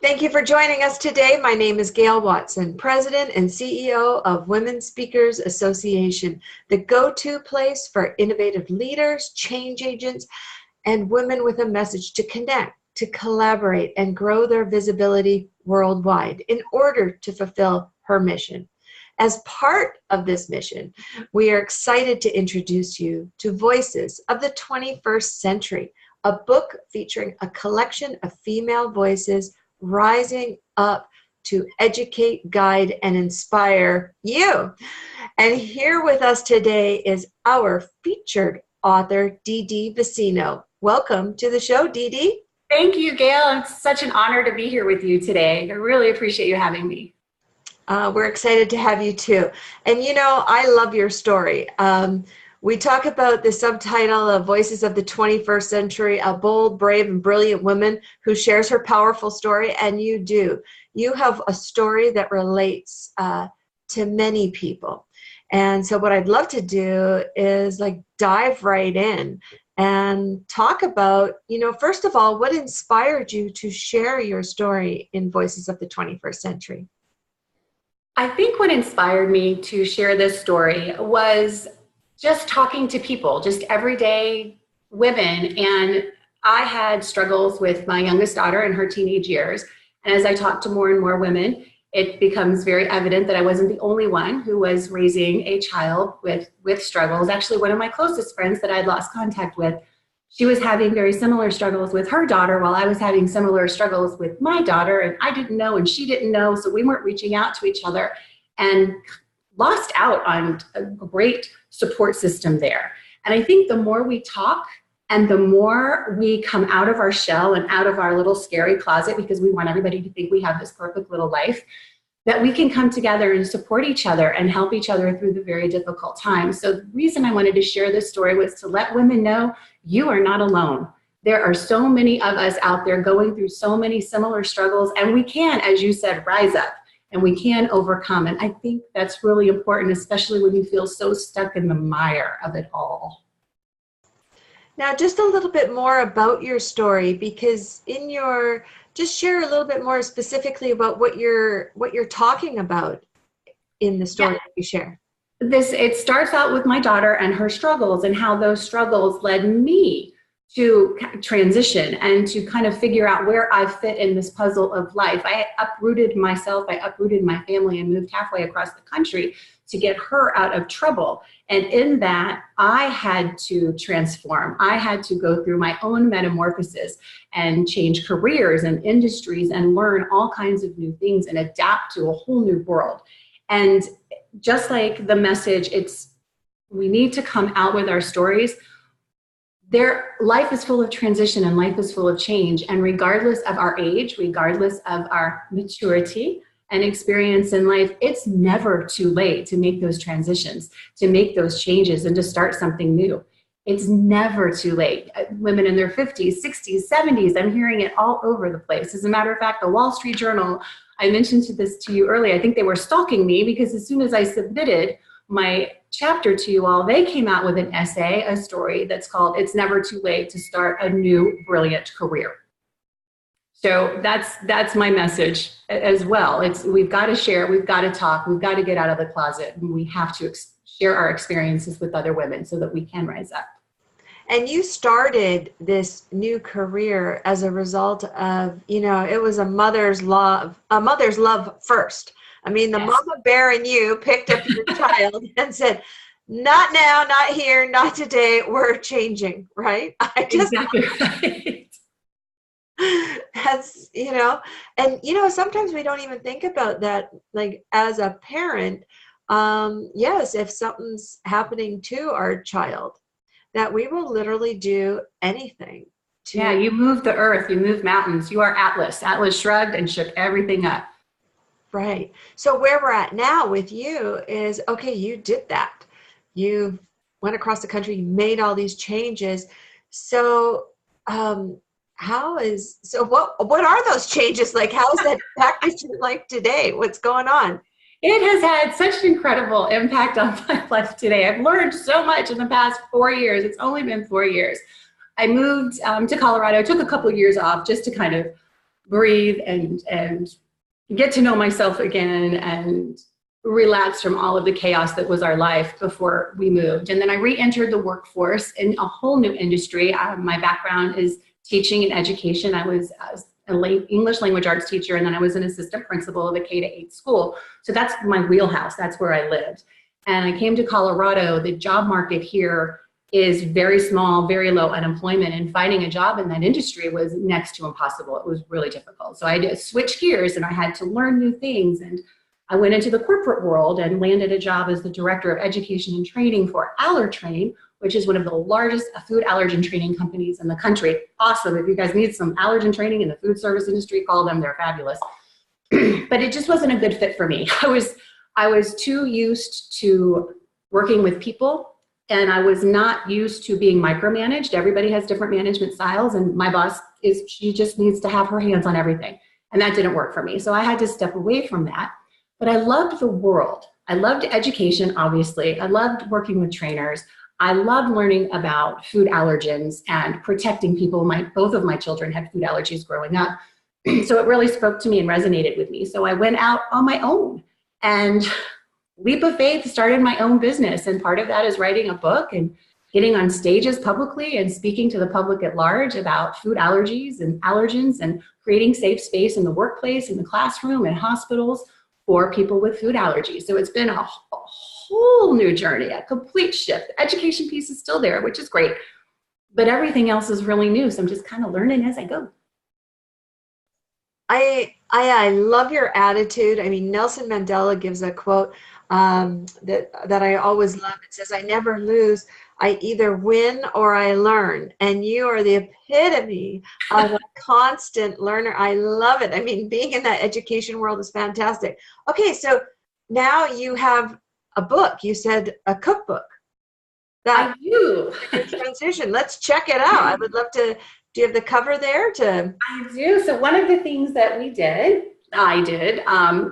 Thank you for joining us today. My name is Gail Watson, President and CEO of Women Speakers Association, the go-to place for innovative leaders, change agents, and women with a message to connect, to collaborate, and grow their visibility worldwide in order to fulfill her mission. As part of this mission, we are excited to introduce you to Voices of the 21st Century, a book featuring a collection of female voices rising up to educate, guide, and inspire you. And here with us today is our featured author, Dee Dee Vicino. Welcome to the show, Dee Dee. Thank you, Gail. It's such an honor to be here with you today. I really appreciate you having me. We're excited to have you too. And you know, I love your story. We talk about the subtitle of Voices of the 21st Century, a bold, brave, and brilliant woman who shares her powerful story, and you do. You have a story that relates to many people. And so what I'd love to do is dive right in and talk about, first of all, what inspired you to share your story in Voices of the 21st Century? I think what inspired me to share this story was just talking to people, just everyday women. And I had struggles with my youngest daughter in her teenage years. And as I talked to more and more women, it becomes very evident that I wasn't the only one who was raising a child with struggles. Actually, one of my closest friends that I'd lost contact with, she was having very similar struggles with her daughter while I was having similar struggles with my daughter. And I didn't know and she didn't know. So we weren't reaching out to each other and lost out on a great support system there. And I think the more we talk and the more we come out of our shell and out of our little scary closet, because we want everybody to think we have this perfect little life, that we can come together and support each other and help each other through the very difficult times. So the reason I wanted to share this story was to let women know you are not alone. There are so many of us out there going through so many similar struggles, and we can, as you said, rise up and we can overcome. And I think that's really important, especially when you feel so stuck in the mire of it all. Now, just a little bit more about your story, because just share a little bit more specifically about what you're talking about in the story that you share. It starts out with my daughter and her struggles and how those struggles led me to transition and to kind of figure out where I fit in this puzzle of life. I uprooted myself, I uprooted my family and moved halfway across the country to get her out of trouble. And in that, I had to transform. I had to go through my own metamorphosis and change careers and industries and learn all kinds of new things and adapt to a whole new world. And just like the message, we need to come out with our stories. Life is full of transition and life is full of change. And regardless of our age, regardless of our maturity and experience in life, it's never too late to make those transitions, to make those changes and to start something new. It's never too late. Women in their 50s, 60s, 70s, I'm hearing it all over the place. As a matter of fact, the Wall Street Journal, I mentioned this to you earlier, I think they were stalking me because as soon as I submitted my chapter to you all, they came out with an essay, a story that's called "It's Never Too Late to Start a New Brilliant Career." So that's my message as well. We've got to share, we've got to talk, we've got to get out of the closet, and we have to share our experiences with other women so that we can rise up. And you started this new career as a result of, it was a mother's love first. I mean, the mama bear in you picked up your child and said, not now, not here, not today, we're changing, right? Exactly right. That's, and, sometimes we don't even think about that, as a parent, yes, if something's happening to our child, that we will literally do anything. Yeah, you move the earth, you move mountains, you are Atlas. Atlas shrugged and shook everything up. Right. So where we're at now with you is, okay, you did that. You went across the country, you made all these changes. So what are those changes like? How is that impacted your life today? What's going on? It has had such an incredible impact on my life today. I've learned so much in the past 4 years. It's only been 4 years. I moved to Colorado, took a couple of years off just to kind of breathe and get to know myself again and relax from all of the chaos that was our life before we moved. And then I re-entered the workforce in a whole new industry. My background is teaching and education. I was an English language arts teacher, and then I was an assistant principal of a K-8 school. So that's my wheelhouse. That's where I lived. And I came to Colorado. The job market here is very small, very low unemployment, and finding a job in that industry was next to impossible. It was really difficult. So I did switch gears, and I had to learn new things. And I went into the corporate world and landed a job as the director of education and training for Allertrain, which is one of the largest food allergen training companies in the country. Awesome. If you guys need some allergen training in the food service industry, call them. They're fabulous. But it just wasn't a good fit for me. I was too used to working with people, and I was not used to being micromanaged. Everybody has different management styles, and my boss she just needs to have her hands on everything. And that didn't work for me. So I had to step away from that. But I loved the world. I loved education, obviously. I loved working with trainers. I loved learning about food allergens and protecting people. Both of my children had food allergies growing up. So it really spoke to me and resonated with me. So I went out on my own and leap of faith started my own business. And part of that is writing a book and getting on stages publicly and speaking to the public at large about food allergies and allergens and creating safe space in the workplace, in the classroom, and hospitals for people with food allergies. So it's been a whole new journey, a complete shift. The education piece is still there, which is great, but everything else is really new. So I'm just kind of learning as I go. I love your attitude. I mean, Nelson Mandela gives a quote that I always love. It says, "I never lose. I either win or I learn." And you are the epitome of a constant learner. I love it. I mean, being in that education world is fantastic. Okay, so now you have a book. You said a cookbook. I do. Transition. Let's check it out. I would love to. Do you have the cover there? I do. So one of the things that I did,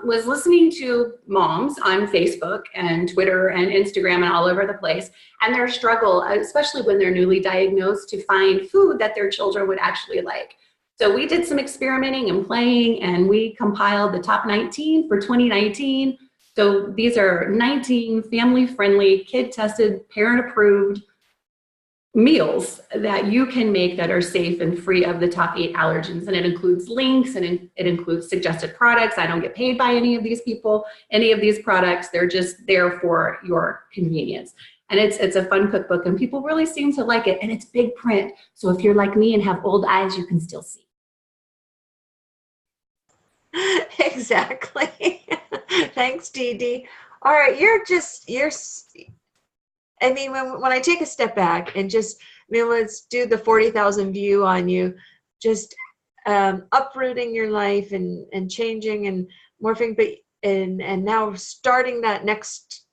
was listening to moms on Facebook and Twitter and Instagram and all over the place, and their struggle, especially when they're newly diagnosed, to find food that their children would actually like. So we did some experimenting and playing, and we compiled the top 19 for 2019. So these are 19 family-friendly, kid-tested, parent-approved meals that you can make that are safe and free of the top 8 allergens. And it includes links, and it includes suggested products. I don't get paid by any of these people, any of these products. They're just there for your convenience. And it's a fun cookbook, and people really seem to like it. And it's big print. So if you're like me and have old eyes, you can still see. Exactly. Thanks, Dee Dee. All right, I mean, when I take a step back and let's do the 40,000 view on you, just uprooting your life and changing and morphing, and now starting that next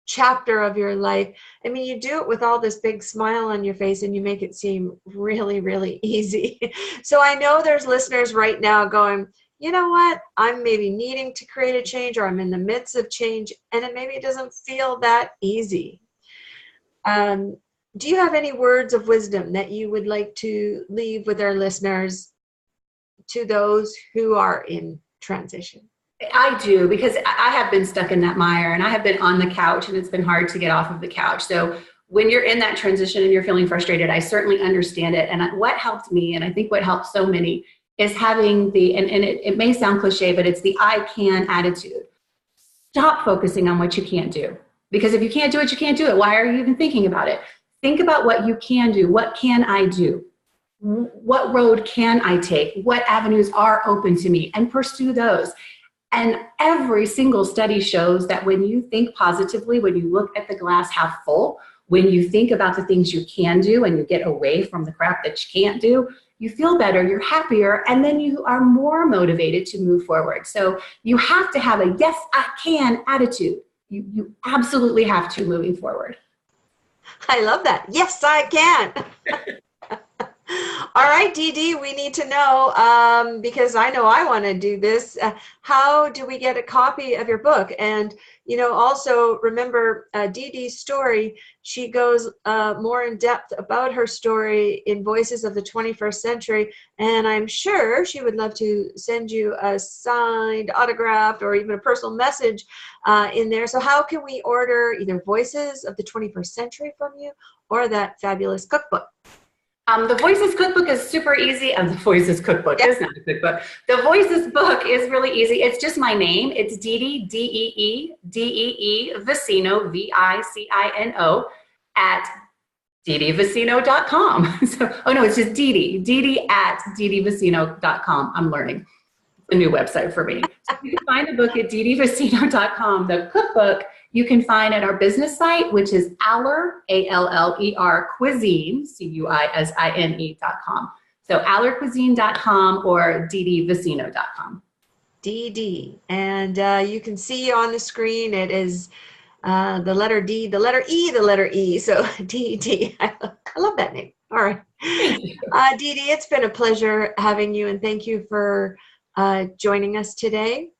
chapter of your life. I mean, you do it with all this big smile on your face, and you make it seem really, really easy. So I know there's listeners right now going, you know what, I'm maybe needing to create a change, or I'm in the midst of change, and it doesn't feel that easy. Do you have any words of wisdom that you would like to leave with our listeners, to those who are in transition? I do, because I have been stuck in that mire, and I have been on the couch, and it's been hard to get off of the couch. So when you're in that transition and you're feeling frustrated, I certainly understand it. And what helped me, and I think what helped so many, is having it may sound cliche, but it's the I can attitude. Stop focusing on what you can't do. Because if you can't do it, you can't do it. Why are you even thinking about it? Think about what you can do. What can I do? What road can I take? What avenues are open to me? And pursue those. And every single study shows that when you think positively, when you look at the glass half full, when you think about the things you can do and you get away from the crap that you can't do, you feel better, you're happier, and then you are more motivated to move forward. So you have to have a yes, I can attitude. You absolutely have to, moving forward. I love that. Yes, I can. All right, Dee Dee, we need to know, because I know I want to do this. How do we get a copy of your book? And, also remember Dee Dee's story. She goes more in depth about her story in Voices of the 21st Century. And I'm sure she would love to send you a signed, autographed, or even a personal message in there. So how can we order either Voices of the 21st Century from you or that fabulous cookbook? The Voices Cookbook is super easy. The Voices Cookbook is not a cookbook. The Voices book is really easy. It's just my name. It's Dee Dee, D-E-E, Vicino, V-I-C-I-N-O, at DeeDeeVicino.com. So, oh no, it's just Dee Dee at DeeDeeVicino.com. I'm learning. It's a new website for me. So you can find the book at DeeDeeVicino.com. The cookbook you can find at our business site, which is Aller, A-L-L-E-R, Cuisine, CUISINE.com. So allercuisine.com or DeeDeeVicino.com. Dee Dee. And you can see on the screen, it is the letter D, the letter E, the letter E. So Dee Dee. I love that name. All right. Dee Dee, it's been a pleasure having you, and thank you for joining us today.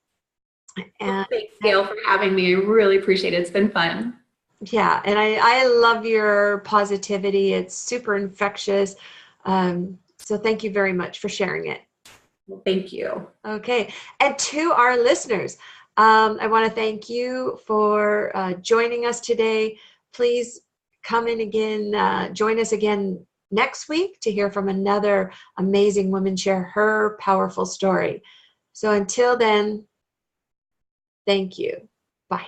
And thanks, Gail, for having me. I really appreciate it. It's been fun. Yeah, and I love your positivity. It's super infectious. So thank you very much for sharing it. Well, thank you. Okay, and to our listeners, I want to thank you for joining us today. Please come in again, join us again next week to hear from another amazing woman share her powerful story. So until then, thank you. Bye.